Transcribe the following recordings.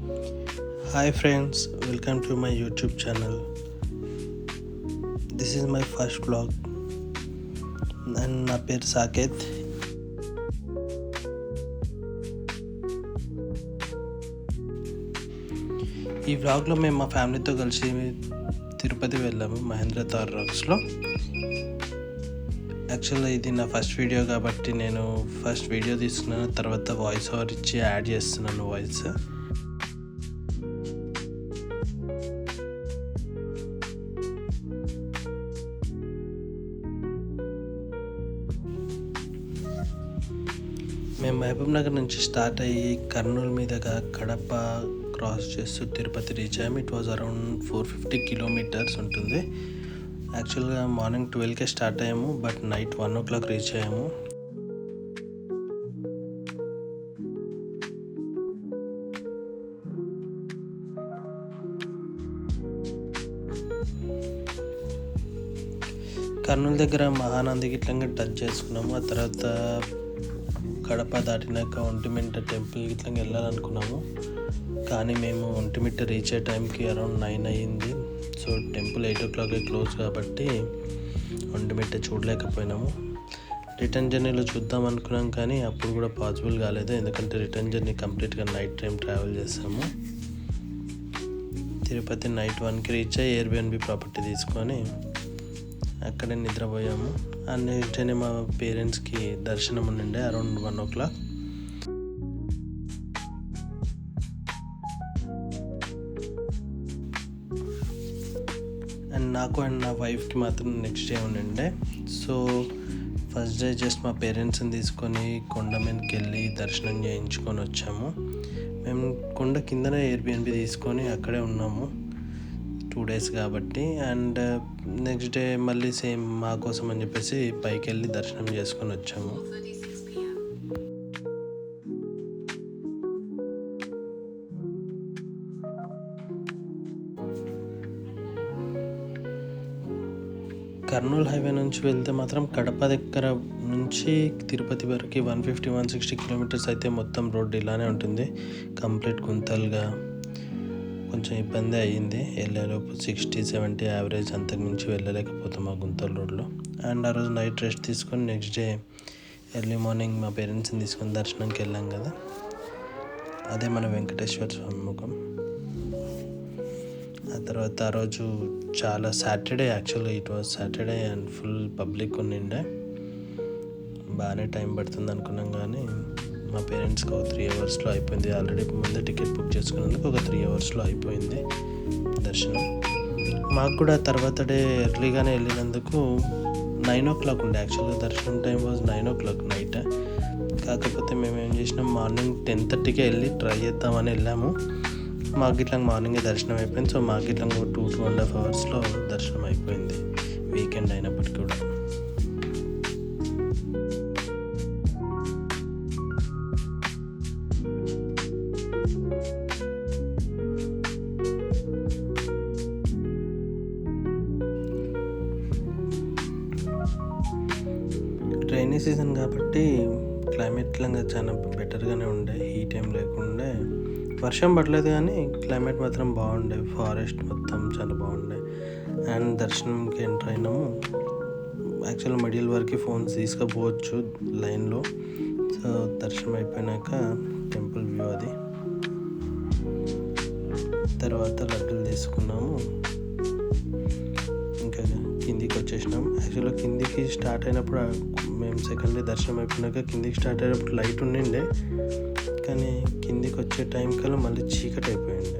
Hi friends, welcome to my YouTube channel. This is my first vlog and నా పేరు సాకేత్. ఈ వ్లాగ్లో మేము మా ఫ్యామిలీతో కలిసి తిరుపతి వెళ్ళాము మహేంద్ర థార్ రాక్స్లో. యాక్చువల్గా ఇది నా ఫస్ట్ వీడియో కాబట్టి నేను ఫస్ట్ వీడియో తీసుకున్నాను, తర్వాత వాయిస్ ఓవర్ ఇచ్చి యాడ్ చేస్తున్నాను వాయిస్. మేము మహబూబ్ నగర్ నుంచి స్టార్ట్ అయ్యి కర్నూలు మీదుగా కడప క్రాస్ చేస్తూ తిరుపతి రీచ్ అయ్యాము. ఇట్ వాజ్ అరౌండ్ 450 కిలోమీటర్స్ ఉంటుంది. యాక్చువల్గా మార్నింగ్ 12కే స్టార్ట్ అయ్యాము, బట్ నైట్ 1 o'clock రీచ్ అయ్యాము. కర్నూలు దగ్గర మహానంది గిట్లంగా టచ్ చేసుకున్నాము. ఆ తర్వాత కడప దాటినాక ఒంటిమిట్ట టెంపుల్ గిట్లంగా వెళ్ళాలనుకున్నాము, కానీ మేము ఒంటిమిట్ట రీచ్ అయ్యే టైంకి అరౌండ్ 9 అయ్యింది. సో టెంపుల్ 8 o'clock క్లోజ్ కాబట్టి ఒంటిమిట్ట చూడలేకపోయినాము. రిటర్న్ జర్నీలో చూద్దాం అనుకున్నాం, కానీ అప్పుడు కూడా పాసిబుల్ కాలేదు, ఎందుకంటే రిటర్న్ జర్నీ కంప్లీట్గా నైట్ టైం ట్రావెల్ చేస్తాము. తిరుపతి నైట్ 1కి రీచ్ అయ్యి ఎయిర్బిఎన్బి ప్రాపర్టీ తీసుకొని అక్కడే నిద్రపోయాము. అండ్ నెక్స్ట్ డే మా పేరెంట్స్కి దర్శనం ఉండే అరౌండ్ 1 o'clock. అండ్ నాకు అండ్ నా వైఫ్కి మాత్రం నెక్స్ట్ డే ఉండే. సో ఫస్ట్ డే జస్ట్ మా పేరెంట్స్ని తీసుకొని కొండ మీదకి వెళ్ళి దర్శనం చేయించుకొని వచ్చాము. మేము కొండ కిందనే ఎయిర్బిఎన్బి తీసుకొని అక్కడే ఉన్నాము 2 days కాబట్టి. అండ్ నెక్స్ట్ డే మళ్ళీ సేమ్ మా కోసం అని చెప్పేసి పైకి వెళ్ళి దర్శనం చేసుకొని వచ్చాము. కర్నూలు హైవే నుంచి వెళ్తే మాత్రం కడప దగ్గర నుంచి తిరుపతి వరకు 150-160 కిలోమీటర్స్ అయితే మొత్తం రోడ్డు ఇలానే ఉంటుంది, కంప్లీట్ గుంతలుగా. కొంచెం ఇబ్బంది అయ్యింది వెళ్ళేలోపు, 60-70 యావరేజ్, అంతకు మించి వెళ్ళలేకపోతాం ఆ గుంతల రోడ్లో. అండ్ ఆ రోజు నైట్ రెస్ట్ తీసుకొని నెక్స్ట్ డే ఎర్లీ మార్నింగ్ మా పేరెంట్స్ని తీసుకొని దర్శనంకి వెళ్ళాం కదా, అదే మన వెంకటేశ్వర స్వామి ముఖం. ఆ తర్వాత ఆ రోజు చాలా సాటర్డే, యాక్చువల్గా it was Saturday and full public ఉండిండే. బాగానే టైం పడుతుంది అనుకున్నాం, కానీ మా పేరెంట్స్కి ఒక 3 hours అయిపోయింది. ఆల్రెడీ ముందే టికెట్ బుక్ చేసుకున్నందుకు ఒక 3 hours అయిపోయింది దర్శనం. మాకు కూడా తర్వాత డే ఎర్లీగానే వెళ్ళినందుకు 9 o'clock ఉండే. యాక్చువల్గా దర్శనం టైం వాజ్ 9 o'clock నైట్. కాకపోతే మేము ఏం చేసినాం, మార్నింగ్ 10:30కే వెళ్ళి ట్రై చేద్దామని వెళ్ళాము. మాకు ఇట్లా మార్నింగే దర్శనం అయిపోయింది. సో మాకు ఇట్లా 2-2.5 hours దర్శనం అయిపోయింది, వీకెండ్ అయినప్పటికీ కూడా. రైనీ సీజన్ కాబట్టి క్లైమేట్ లాగా చాలా బెటర్గానే ఉండే, హీట్ ఏం లేకుండే. వర్షం పడలేదు కానీ క్లైమేట్ మాత్రం బాగుండే, ఫారెస్ట్ మొత్తం చాలా బాగుండే. అండ్ దర్శనంకి ఎంటర్ అయినాము. యాక్చువల్గా మిడిల్ వరకు ఫోన్స్ తీసుకుపోవచ్చు లైన్లో. సో దర్శనం అయిపోయినాక టెంపుల్ వ్యూ అది. తర్వాత లడ్డూలు తీసుకున్నాము, ఇంకా కిందికి వచ్చేసినాం. యాక్చువల్గా కిందికి స్టార్ట్ అయినప్పుడు మేము సెకండ్ డే దర్శనం అయిపోయినాక కిందికి స్టార్ట్ అయినప్పుడు లైట్ ఉండిండే, కానీ కిందికి వచ్చే టైం కల్లా మళ్ళీ చీకటి అయిపోయింది.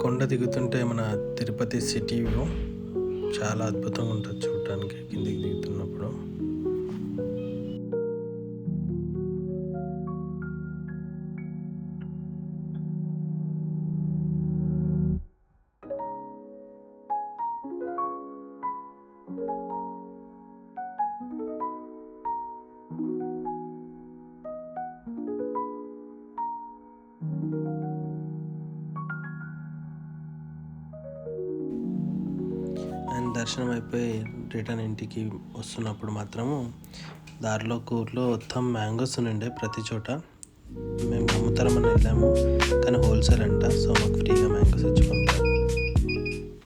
కొండ దిగుతుంటే మన తిరుపతి సిటీ వ్యూ చాలా అద్భుతంగా ఉంటుంది చూడటానికి కిందికి దిగుతున్నప్పుడు. అండ్ దర్శనం అయిపోయి రిటర్న్ ఇంటికి వస్తున్నప్పుడు మాత్రము దారిలో ఊర్లో మొత్తం మ్యాంగోస్ ఉండే ప్రతి చోట. మేము అమ్ముతారమని వెళ్ళాము కానీ హోల్సేల్ అంట, సో మాకు ఫ్రీగా మ్యాంగోస్ ఇచ్చి పంపించారు.